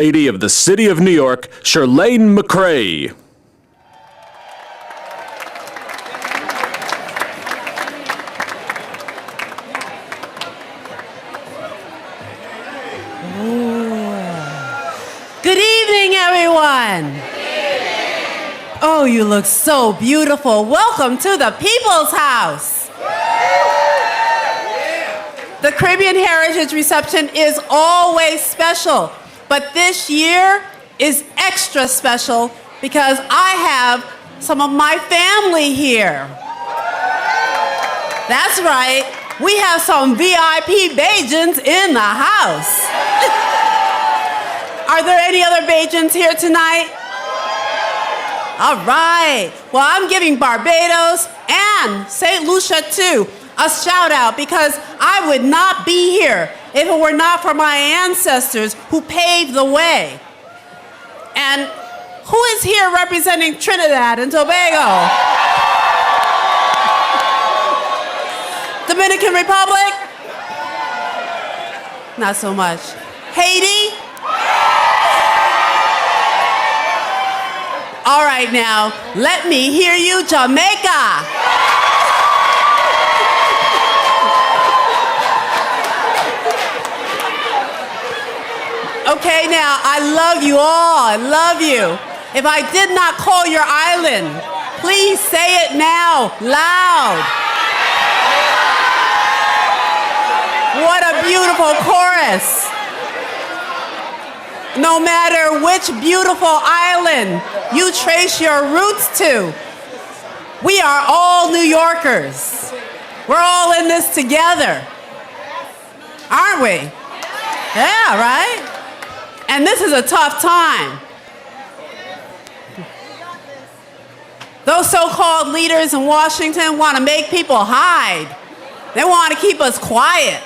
Lady of the City of New York, Shirlane McCray. Good evening, everyone. Oh, you look so beautiful. Welcome to the People's House. The Caribbean Heritage Reception is always special, but this year is extra special because I have some of my family here. That's right, we have some VIP Bajans in the house. Are there any other Bajans here tonight? All right. Well, I'm giving Barbados and St. Lucia, too, a shout out because I would not be here if it were not for my ancestors who paved the way. And who is here representing Trinidad and Tobago? Dominican Republic? Not so much. Haiti? All right, now, let me hear you, Jamaica. Okay, now, I love you all. I love you. If I did not call your island, please say it now, loud. What a beautiful chorus. No matter which beautiful island you trace your roots to, we are all New Yorkers. We're all in this together, aren't we? Yeah, right? And this is a tough time. Those so-called leaders in Washington want to make people hide. They want to keep us quiet.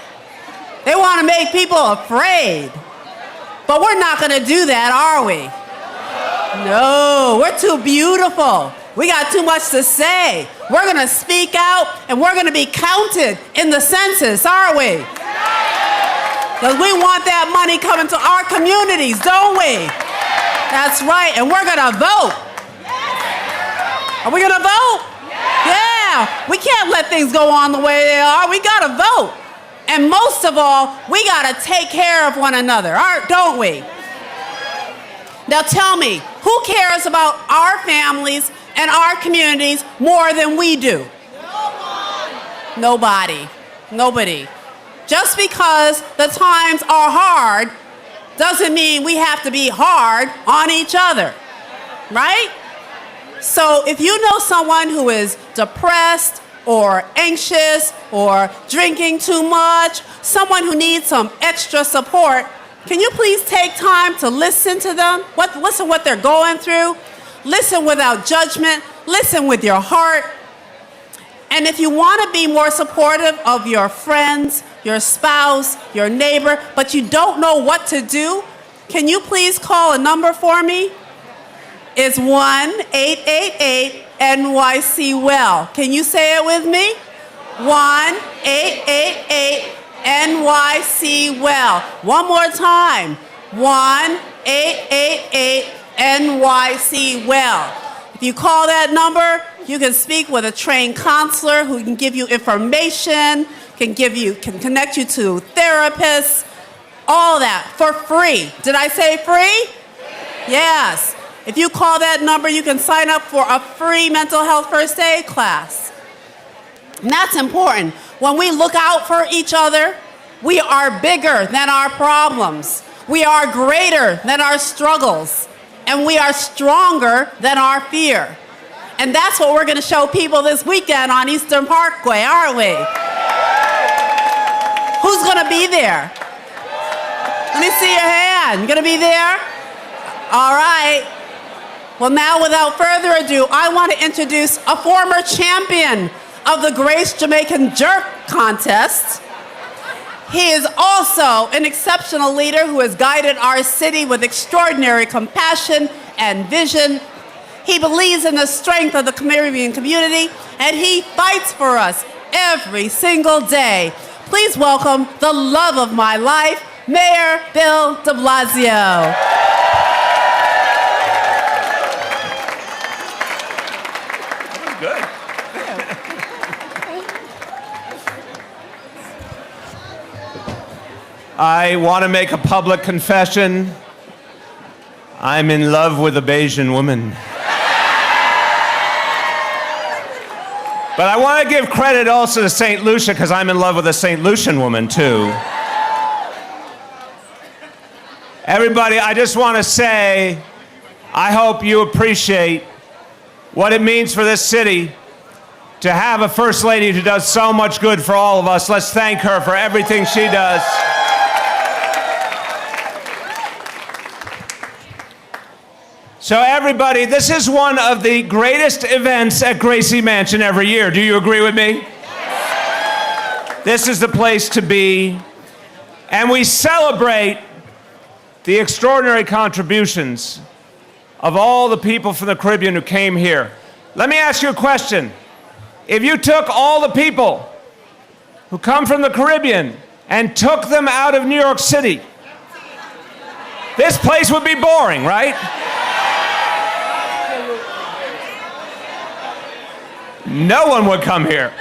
They want to make people afraid. But we're not going to do that, are we? No, we're too beautiful. We got too much to say. We're going to speak out, and we're going to be counted in the census, aren't we? Because we want that money coming to our communities, don't we? That's right, and we're going to vote. Are we going to vote? Yeah, we can't let things go on the way they are. We got to vote. And most of all, we got to take care of one another, don't we? Now tell me, who cares about our families and our communities more than we do? Nobody. Nobody. Just because the times are hard doesn't mean we have to be hard on each other, right? So if you know someone who is depressed, or anxious, or drinking too much, someone who needs some extra support, can you please take time to listen to them? Listen what they're going through. Listen without judgment. Listen with your heart. And if you want to be more supportive of your friends, your spouse, your neighbor, but you don't know what to do, can you please call a number for me? It's 1-888-NYC-WELL. Can you say it with me? 1-888-NYC-WELL. One more time. 1-888-NYC-WELL. If you call that number, you can speak with a trained counselor who can give you information, can connect you to therapists, all that for free. Did I say free? Yes. If you call that number, you can sign up for a free mental health first aid class. And that's important. When we look out for each other, we are bigger than our problems. We are greater than our struggles. And we are stronger than our fear. And that's what we're going to show people this weekend on Eastern Parkway, aren't we? Who's going to be there? Let me see your hand. You going to be there? All right. Well, now, without further ado, I want to introduce a former champion of the Grace Jamaican Jerk Contest. He is also an exceptional leader who has guided our city with extraordinary compassion and vision. He believes in the strength of the Caribbean community, and he fights for us every single day. Please welcome the love of my life, Mayor Bill de Blasio. I want to make a public confession. I'm in love with a Bayesian woman. But I want to give credit also to St. Lucia because I'm in love with a St. Lucian woman too. Everybody, I just want to say, I hope you appreciate what it means for this city to have a First Lady who does so much good for all of us. Let's thank her for everything she does. So everybody, this is one of the greatest events at Gracie Mansion every year. Do you agree with me? Yes. This is the place to be. And we celebrate the extraordinary contributions of all the people from the Caribbean who came here. Let me ask you a question. If you took all the people who come from the Caribbean and took them out of New York City, this place would be boring, right? No one would come here.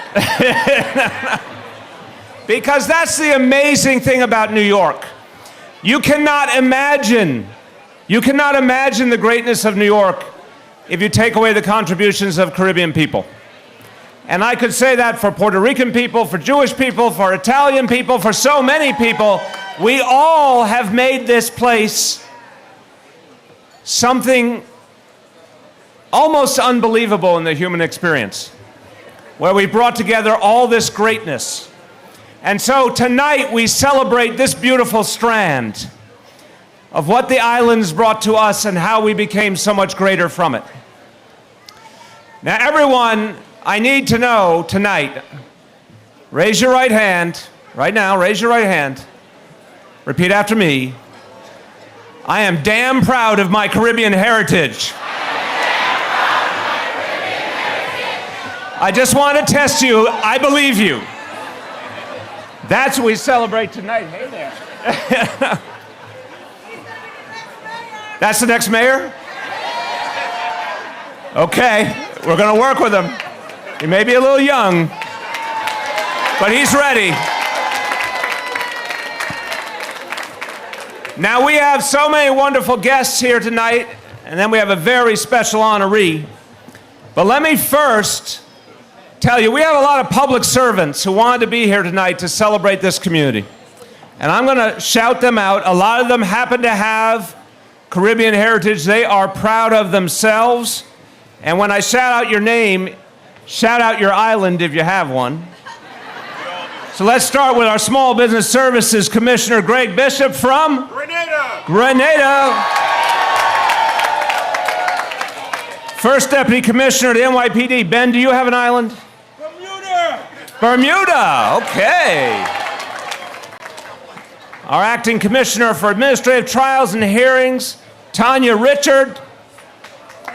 Because that's the amazing thing about New York. You cannot imagine the greatness of New York if you take away the contributions of Caribbean people. And I could say that for Puerto Rican people, for Jewish people, for Italian people, for so many people. We all have made this place something almost unbelievable in the human experience, where we brought together all this greatness. And so tonight we celebrate this beautiful strand of what the islands brought to us and how we became so much greater from it. Now everyone, I need to know tonight, raise your right hand, right now, raise your right hand. Repeat after me. I am damn proud of my Caribbean heritage. I just want to test you. I believe you. That's what we celebrate tonight. Hey there. That's the next mayor? Okay, we're going to work with him. He may be a little young, but he's ready. Now we have so many wonderful guests here tonight, and then we have a very special honoree. But let me first tell you, we have a lot of public servants who wanted to be here tonight to celebrate this community. And I'm going to shout them out. A lot of them happen to have Caribbean heritage they are proud of themselves. And when I shout out your name, shout out your island if you have one. So let's start with our Small Business Services Commissioner, Greg Bishop from Grenada. First Deputy Commissioner of the NYPD, Ben, do you have an island? Bermuda, okay. Our Acting Commissioner for Administrative Trials and Hearings, Tanya Richard.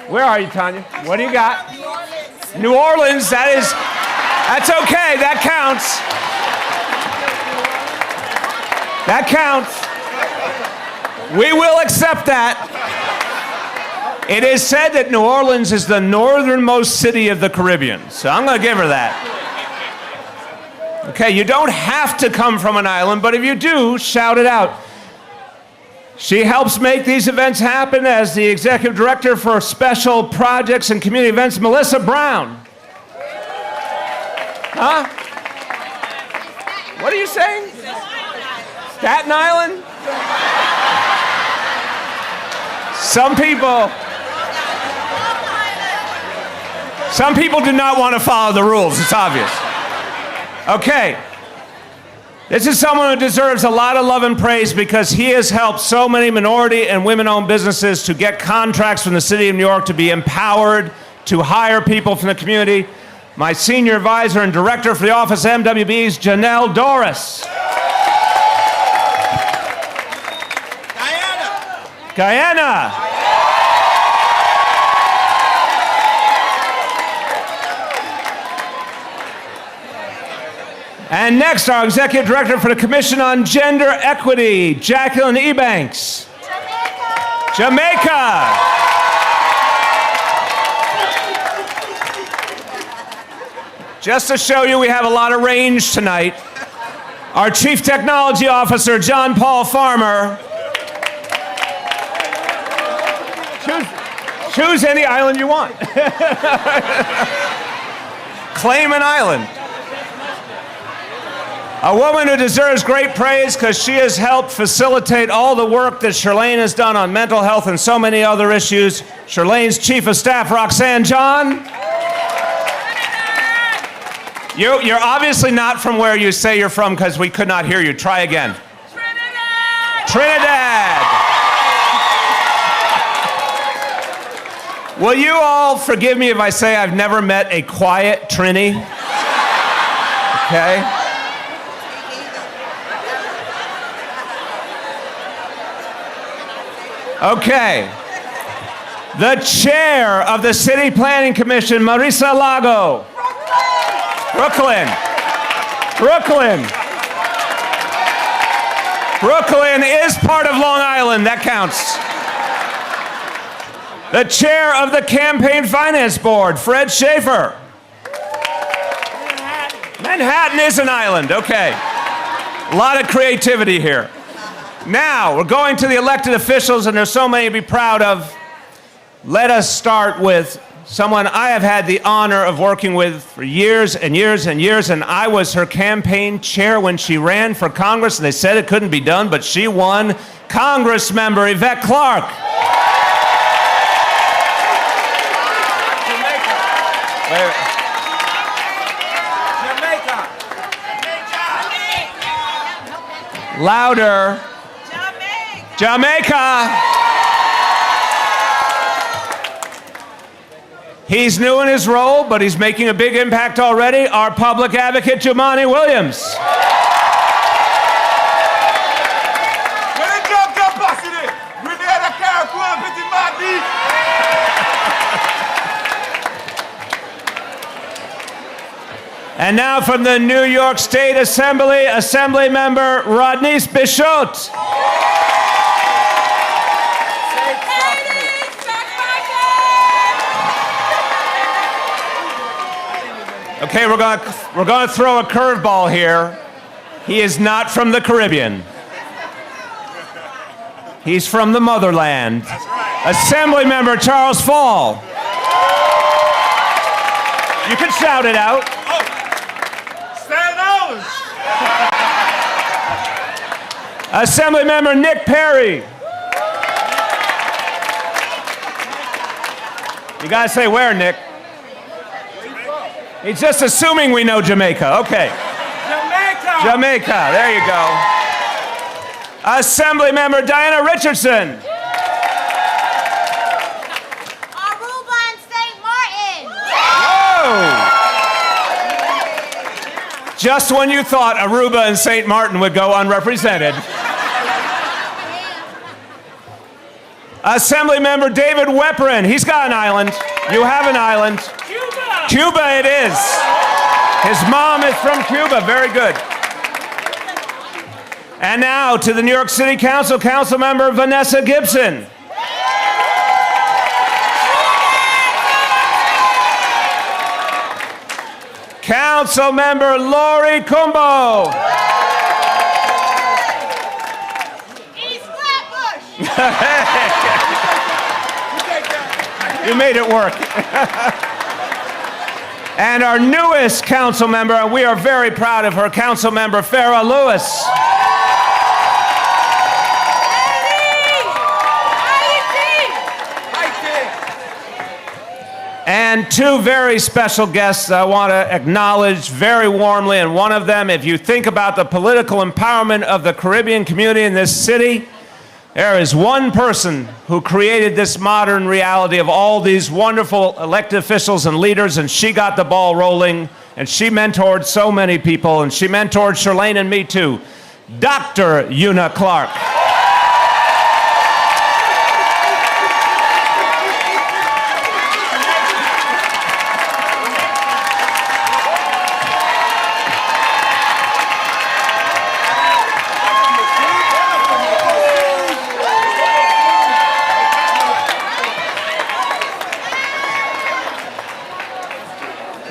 Where are you, Tanya? What do you got? New Orleans, that's okay, that counts. That counts. We will accept that. It is said that New Orleans is the northernmost city of the Caribbean, so I'm going to give her that. Okay, you don't have to come from an island, but if you do, shout it out. She helps make these events happen as the Executive Director for Special Projects and Community Events, Melissa Brown. Huh? What are you saying? Staten Island? Some people do not want to follow the rules, it's obvious. Okay. This is someone who deserves a lot of love and praise because he has helped so many minority and women-owned businesses to get contracts from the City of New York to be empowered, to hire people from the community. My Senior Advisor and Director for the Office of MWBs, Janelle Doris. Guyana. And next, our Executive Director for the Commission on Gender Equity, Jacqueline Ebanks. Jamaica. Just to show you we have a lot of range tonight, Our Chief Technology Officer, John Paul Farmer. Choose any island you want. Claim an island. A woman who deserves great praise because she has helped facilitate all the work that Shirlane has done on mental health and so many other issues. Shirlane's Chief of Staff, Roxanne John. You're obviously not from where you say you're from because we could not hear you. Try again. Trinidad. Will you all forgive me if I say I've never met a quiet Trini? Okay. Okay. The chair of the City Planning Commission, Marisa Lago. Brooklyn. Brooklyn. Brooklyn is part of Long Island. That counts. The chair of the Campaign Finance Board, Fred Schaefer. Manhattan is an island. Okay. A lot of creativity here. Now, we're going to the elected officials, and there's so many to be proud of. Let us start with someone I have had the honor of working with for years and years and years, and I was her campaign chair when she ran for Congress, and they said it couldn't be done, but she won. Congress member Yvette Clarke. Louder. Jamaica. He's new in his role, but he's making a big impact already. Our public advocate, Jumaane Williams. And now from the New York State Assembly, Assembly Member Rodney's Bichotte. Okay, we're going to throw a curveball here. He is not from the Caribbean. He's from the motherland. That's right. Assembly Member Charles Fall. You can shout it out. Assembly Member Nick Perry. You gotta say where, Nick? He's just assuming we know Jamaica. Okay. Jamaica. Jamaica. There you go. Assembly Member Diana Richardson. Aruba and St. Martin. Whoa. Just when you thought Aruba and St. Martin would go unrepresented. Assembly Member David Weprin. He's got an island. You have an island. Cuba. Cuba it is. His mom is from Cuba. Very good. And now to the New York City Council, Council Member Vanessa Gibson. Council Member Lori Cumbo. East Flatbush. You made it work. And our newest council member, and we are very proud of her, Council Member Farrah Lewis. And two very special guests I want to acknowledge very warmly, and one of them, if you think about the political empowerment of the Caribbean community in this city, there is one person who created this modern reality of all these wonderful elected officials and leaders, and she got the ball rolling, and she mentored so many people, and she mentored Shirlane and me too, Dr. Una Clarke.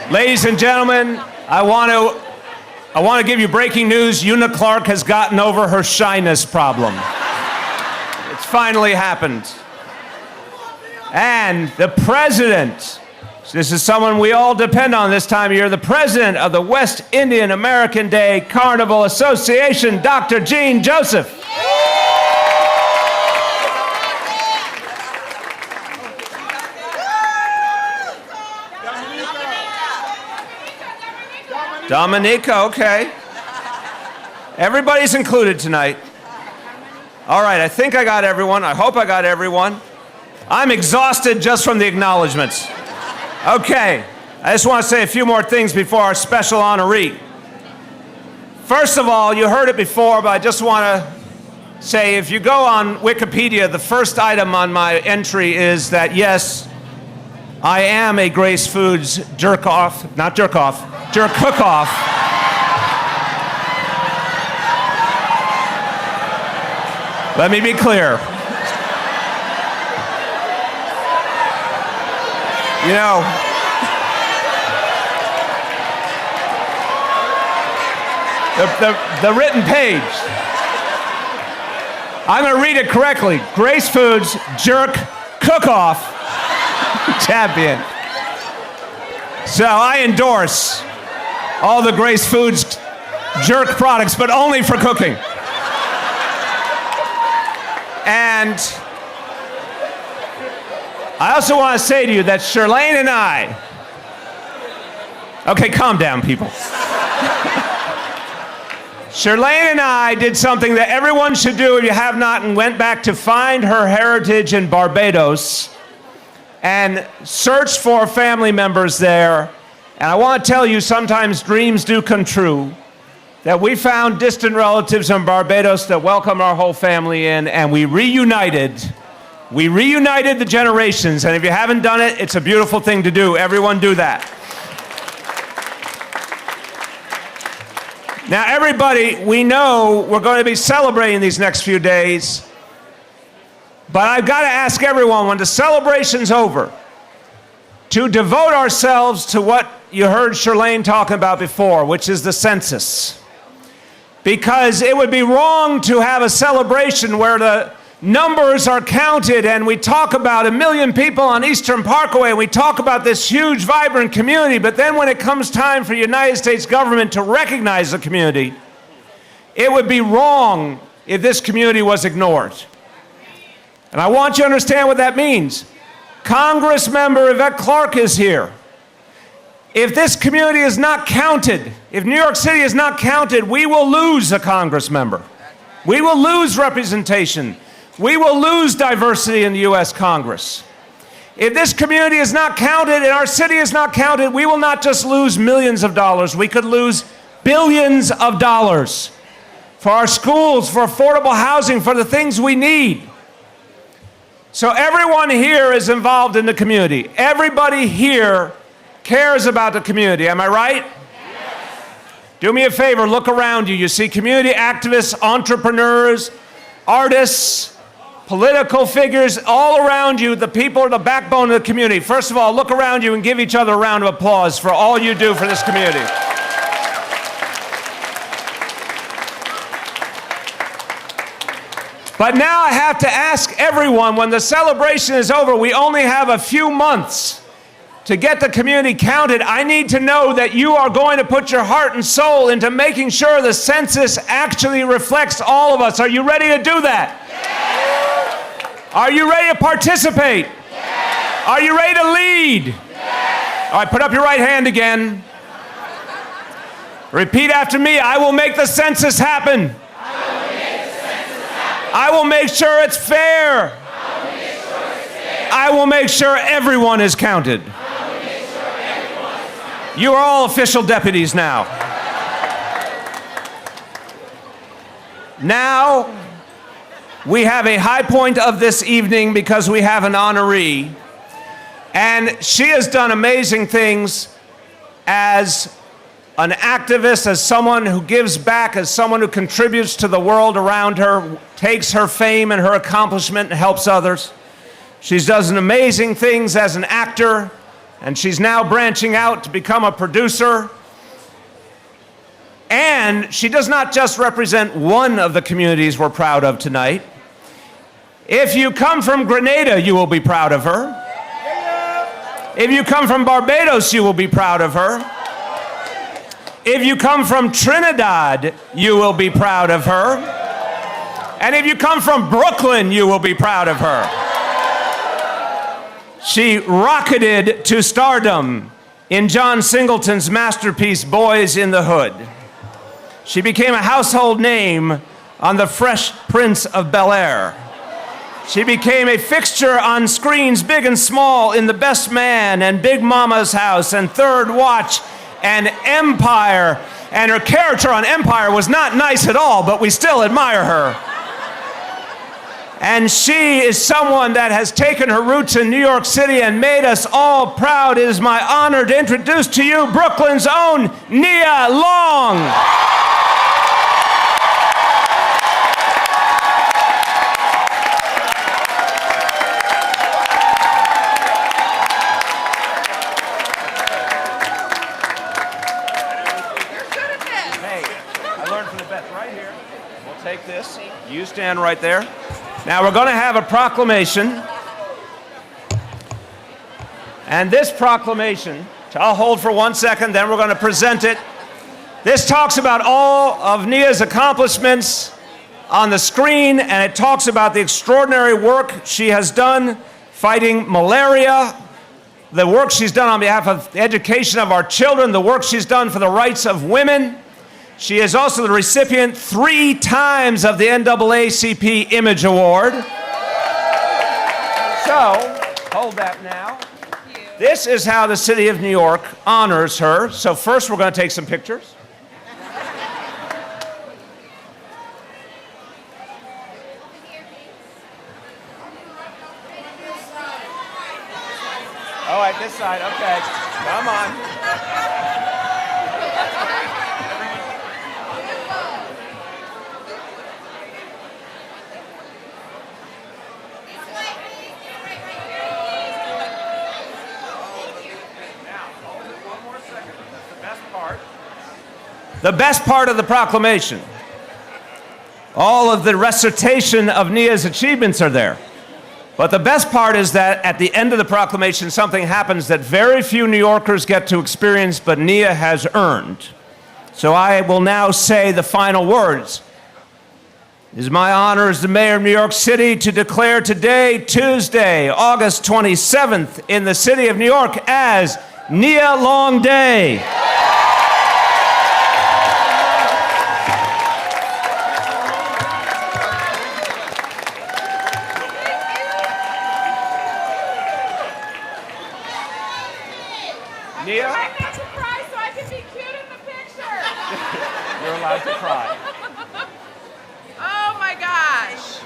Ladies and gentlemen, I want to I want to give you breaking news. Una Clark has gotten over her shyness problem. It's finally happened. And the president, this is someone we all depend on this time of year, the president of the West Indian American Day Carnival Association, Dr. Gene Joseph. Dominica, okay. Everybody's included tonight. All right, I think I got everyone. I hope I got everyone. I'm exhausted just from the acknowledgments. Okay, I just want to say a few more things before our special honoree. First of all, you heard it before, but I just want to say if you go on Wikipedia, the first item on my entry is that, yes, I am a Grace Foods jerk-off, not jerk-off, jerk cook-off. Let me be clear. You know, the written page, I'm going to read it correctly. Grace Foods Jerk Cook-Off Champion. So I endorse all the Grace Foods jerk products, but only for cooking. And I also want to say to you that Shirlane and I, okay, calm down, people. Shirlane and I did something that everyone should do if you have not, and went back to find her heritage in Barbados and searched for family members there. And I want to tell you, sometimes dreams do come true. That we found distant relatives in Barbados that welcomed our whole family in, and we reunited. We reunited the generations, and if you haven't done it, it's a beautiful thing to do. Everyone do that. Now, everybody, we know we're going to be celebrating these next few days, but I've got to ask everyone, when the celebration's over, to devote ourselves to what you heard Shirlane talking about before, which is the census. Because it would be wrong to have a celebration where the numbers are counted and we talk about 1 million people on Eastern Parkway and we talk about this huge, vibrant community, but then when it comes time for the United States government to recognize the community, it would be wrong if this community was ignored. And I want you to understand what that means. Congressmember Yvette Clarke is here. If this community is not counted, if New York City is not counted, we will lose a Congress member. We will lose representation. We will lose diversity in the U.S. Congress. If this community is not counted and our city is not counted, we will not just lose millions of dollars. We could lose billions of dollars for our schools, for affordable housing, for the things we need. So everyone here is involved in the community. Everybody here cares about the community. Am I right? Yes. Do me a favor, look around you. You see community activists, entrepreneurs, artists, political figures all around you. The people are the backbone of the community. First of all, look around you and give each other a round of applause for all you do for this community. But now I have to ask everyone, when the celebration is over, we only have a few months to get the community counted. I need to know that you are going to put your heart and soul into making sure the census actually reflects all of us. Are you ready to do that? Yes. Are you ready to participate? Yes. Are you ready to lead? Yes. All right, put up your right hand again. Repeat after me. I will make the census happen. I will make sure it's fair. I will make sure everyone is counted. You are all official deputies now. Now, we have a high point of this evening because we have an honoree. And she has done amazing things as an activist, as someone who gives back, as someone who contributes to the world around her, takes her fame and her accomplishment and helps others. She's done amazing things as an actor, and she's now branching out to become a producer. And she does not just represent one of the communities we're proud of tonight. If you come from Grenada, you will be proud of her. If you come from Barbados, you will be proud of her. If you come from Trinidad, you will be proud of her. And if you come from Brooklyn, you will be proud of her. She rocketed to stardom in John Singleton's masterpiece, Boys in the Hood. She became a household name on The Fresh Prince of Bel-Air. She became a fixture on screens big and small in The Best Man and Big Mama's House and Third Watch and Empire. And her character on Empire was not nice at all, but we still admire her. And she is someone that has taken her roots in New York City and made us all proud. It is my honor to introduce to you Brooklyn's own Nia Long. Take this. You stand right there. Now we're going to have a proclamation. And this proclamation, I'll hold for 1 second, then we're going to present it. This talks about all of Nia's accomplishments on the screen, and it talks about the extraordinary work she has done fighting malaria, the work she's done on behalf of the education of our children, the work she's done for the rights of women. She is also the recipient 3 times of the NAACP Image Award. So, hold that now. This is how the city of New York honors her. So first we're going to take some pictures. Oh, at this side, okay. Come on. The best part of the proclamation. All of the recitation of Nia's achievements are there. But the best part is that at the end of the proclamation, something happens that very few New Yorkers get to experience, but Nia has earned. So I will now say the final words. It is my honor as the mayor of New York City to declare today, Tuesday, August 27th, in the city of New York as Nia Long Day. Nia? I need to cry so I can be cute in the picture. You're allowed to cry. Oh my gosh.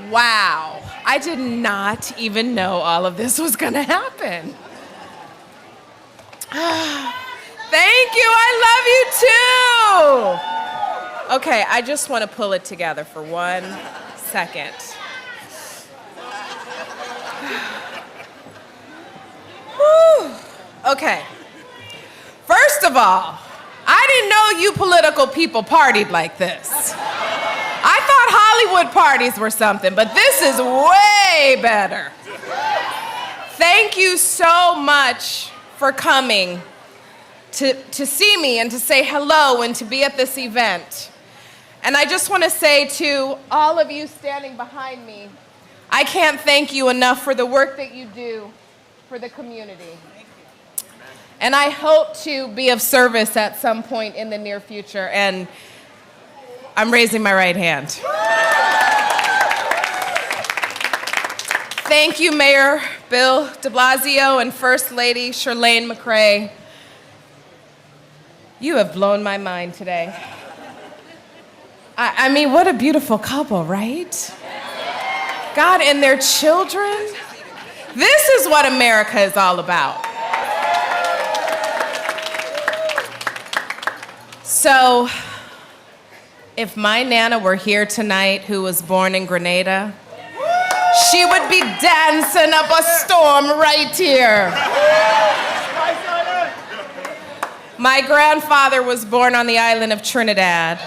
Wow. I did not even know all of this was going to happen. Thank you. I love you too. Okay, I just want to pull it together for 1 second. Whew. Okay. First of all, I didn't know you political people partied like this. I thought Hollywood parties were something, but this is way better. Thank you so much for coming to see me and to say hello and to be at this event. And I just want to say to all of you standing behind me, I can't thank you enough for the work that you do for the community. And I hope to be of service at some point in the near future, and I'm raising my right hand. Thank you, Mayor Bill de Blasio and First Lady Charlene McCray. You have blown my mind today. I mean, what a beautiful couple, right? God and their children. This is what America is all about. So, if my Nana were here tonight, who was born in Grenada, she would be dancing up a storm right here. My grandfather was born on the island of Trinidad.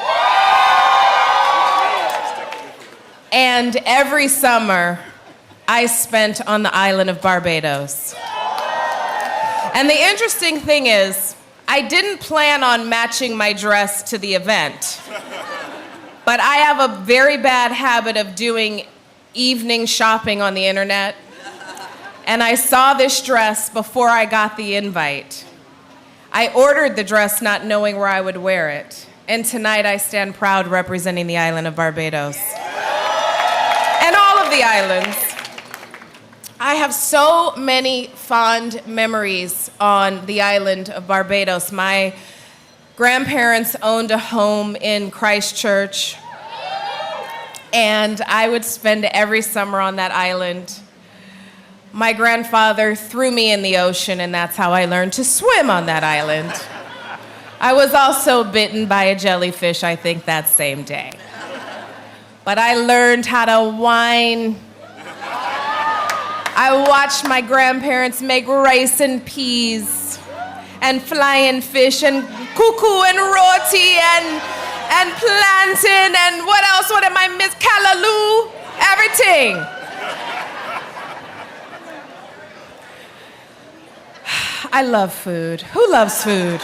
And every summer, I spent on the island of Barbados. And the interesting thing is, I didn't plan on matching my dress to the event. But I have a very bad habit of doing evening shopping on the internet. And I saw this dress before I got the invite. I ordered the dress not knowing where I would wear it. And tonight I stand proud representing the island of Barbados. And all of the islands. I have so many fond memories on the island of Barbados. My grandparents owned a home in Christchurch, and I would spend every summer on that island. My grandfather threw me in the ocean, and that's how I learned to swim on that island. I was also bitten by a jellyfish, I think, that same day. But I learned how to whine. I watched my grandparents make rice and peas and flying fish and cuckoo and roti and plantain and what else? What am I miss? Callaloo, everything. I love food. Who loves food?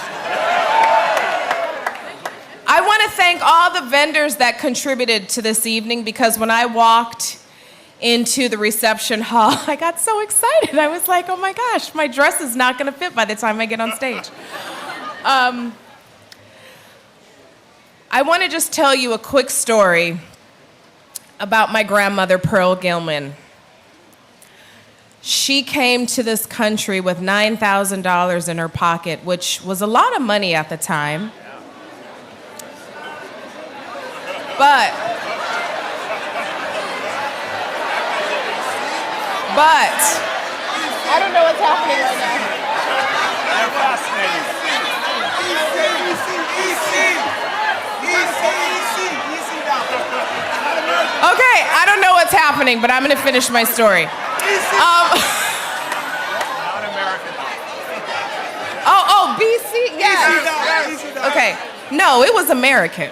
I want to thank all the vendors that contributed to this evening, because when I walked into the reception hall, I got so excited. I was like, oh my gosh, my dress is not going to fit by the time I get on stage. I want to just tell you a quick story about my grandmother, Pearl Gilman. She came to this country with $9,000 in her pocket, which was a lot of money at the time. But I don't know what's happening right now. They're fascinating. Okay, I don't know what's happening, but I'm going to finish my story. Oh, BC? Yeah. Okay. No, it was American.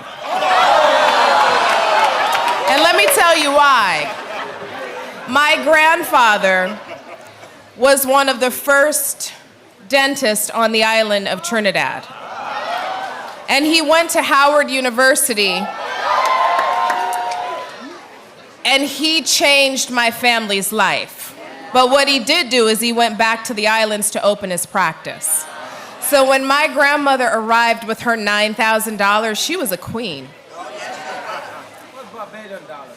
And let me tell you why. My grandfather was one of the first dentists on the island of Trinidad. And he went to Howard University, and he changed my family's life. But what he did do is he went back to the islands to open his practice. So when my grandmother arrived with her $9,000, she was a queen. What's Barbados dollars?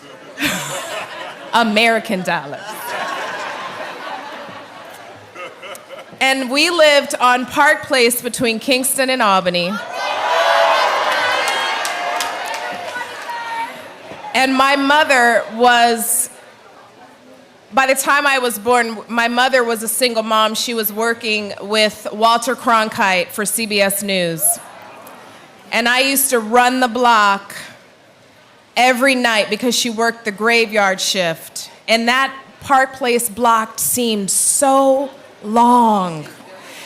American dollars. And we lived on Park Place between Kingston and Albany. And my mother was, by the time I was born, my mother was a single mom. She was working with Walter Cronkite for CBS News. And I used to run the block every night because she worked the graveyard shift. And that Park Place block seemed so long.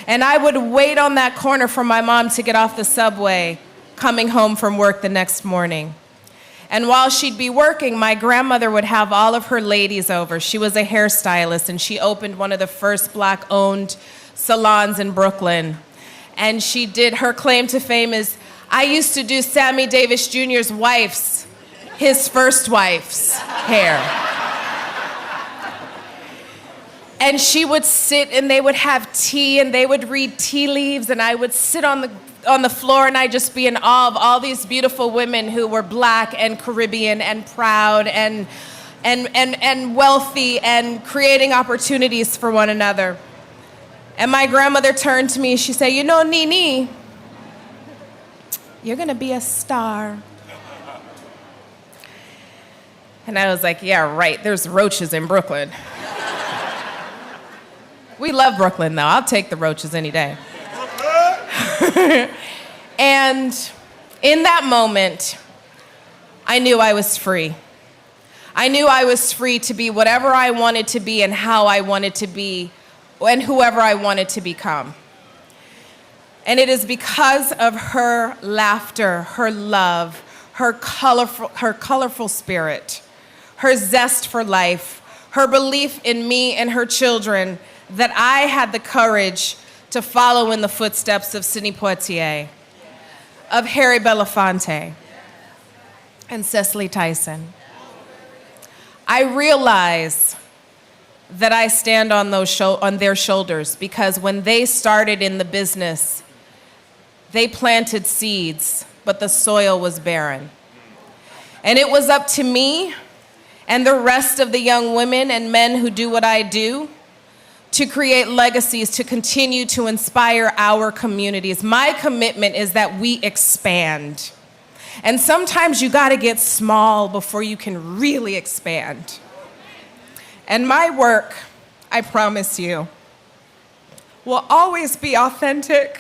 And I would wait on that corner for my mom to get off the subway coming home from work the next morning. And while she'd be working, my grandmother would have all of her ladies over. She was a hairstylist, and she opened one of the first Black-owned salons in Brooklyn. And she did, her claim to fame is, I used to do Sammy Davis Jr.'s wife's, his first wife's hair. And she would sit, and they would have tea, and they would read tea leaves, and I would sit on the floor, and I'd just be in awe of all these beautiful women who were Black and Caribbean and proud and wealthy and creating opportunities for one another. And my grandmother turned to me, she said, you know, Nene, you're gonna be a star. And I was like, yeah, right, there's roaches in Brooklyn. We love Brooklyn, though. I'll take the roaches any day. And in that moment, I knew I was free. I knew I was free to be whatever I wanted to be and how I wanted to be and whoever I wanted to become. And it is because of her laughter, her love, her colorful spirit, her zest for life, her belief in me and her children that I had the courage to follow in the footsteps of Sidney Poitier, of Harry Belafonte, and Cicely Tyson. I realize that I stand on their shoulders because when they started in the business, they planted seeds, but the soil was barren. And it was up to me and the rest of the young women and men who do what I do to create legacies, to continue to inspire our communities. My commitment is that we expand. And sometimes you gotta get small before you can really expand. And my work, I promise you, will always be authentic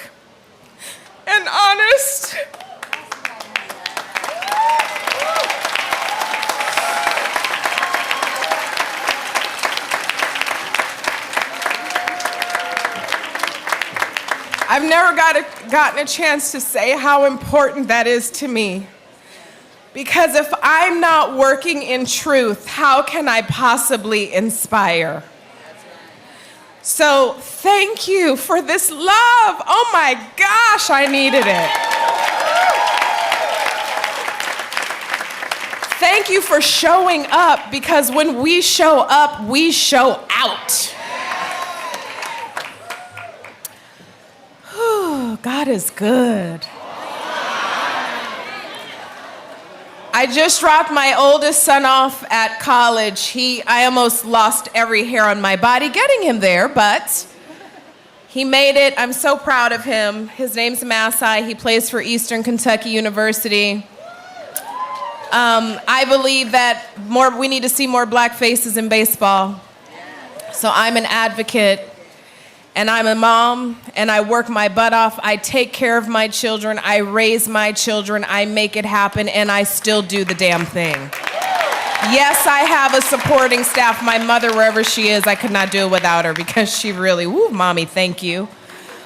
and honest. I've never gotten a chance to say how important that is to me. Because if I'm not working in truth, how can I possibly inspire? So thank you for this love. Oh my gosh, I needed it. Thank you for showing up, because when we show up, we show out. God is good. I just dropped my oldest son off at college. I almost lost every hair on my body getting him there, but he made it. I'm so proud of him. His name's Masai. He plays for Eastern Kentucky University. I believe that we need to see more black faces in baseball. So I'm an advocate. And I'm a mom, and I work my butt off. I take care of my children. I raise my children. I make it happen, and I still do the damn thing. Yes, I have a supporting staff. My mother, wherever she is, I could not do it without her because she really, woo, mommy, thank you.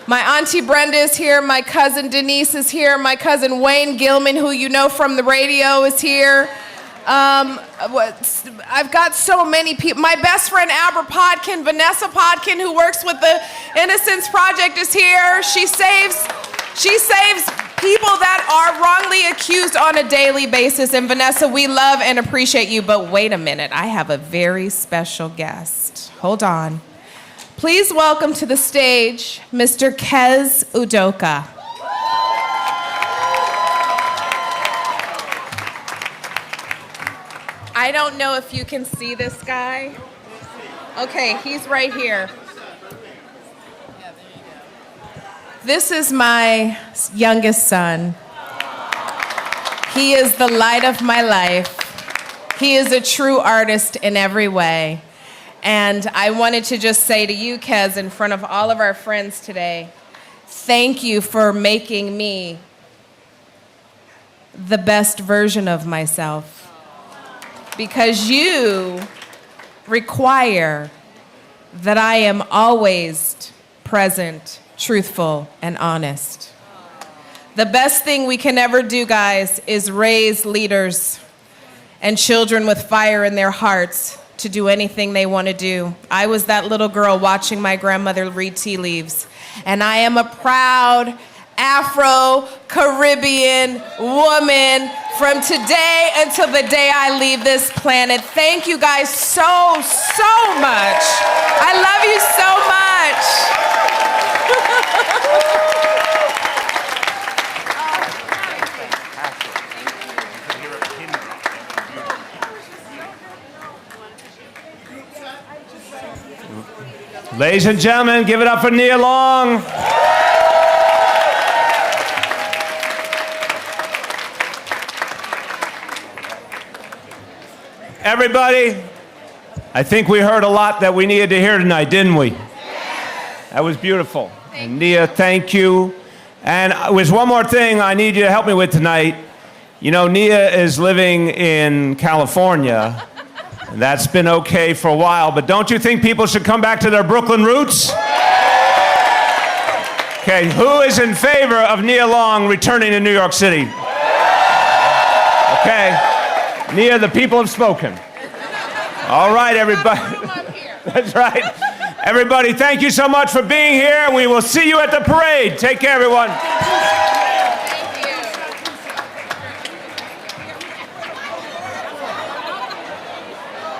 My auntie Brenda is here. My cousin Denise is here. My cousin Wayne Gilman, who you know from the radio, is here. I've got so many people. My best friend Albert Podkin, Vanessa Podkin, who works with the Innocence Project, is here. She saves people that are wrongly accused on a daily basis. And Vanessa, we love and appreciate you. But wait a minute, I have a very special guest. Hold on. Please welcome to the stage, Mr. Kez Udoka. I don't know if you can see this guy. Okay, he's right here. This is my youngest son. He is the light of my life. He is a true artist in every way. And I wanted to just say to you, Kez, in front of all of our friends today, thank you for making me the best version of myself. Because you require that I am always present, truthful, and honest. The best thing we can ever do, guys, is raise leaders and children with fire in their hearts to do anything they want to do. I was that little girl watching my grandmother read tea leaves, and I am a proud Afro-Caribbean woman from today until the day I leave this planet. Thank you guys so much. I love you so much. Ladies and gentlemen, give it up for Nia Long. Everybody, I think we heard a lot that we needed to hear tonight, didn't we? That was beautiful. And Nia, thank you. And there's one more thing I need you to help me with tonight. You know, Nia is living in California. And that's been okay for a while, but don't you think people should come back to their Brooklyn roots? Okay, who is in favor of Nia Long returning to New York City? Okay, Nia, the people have spoken. All right, everybody. That's right. Everybody, thank you so much for being here, and we will see you at the parade. Take care, everyone.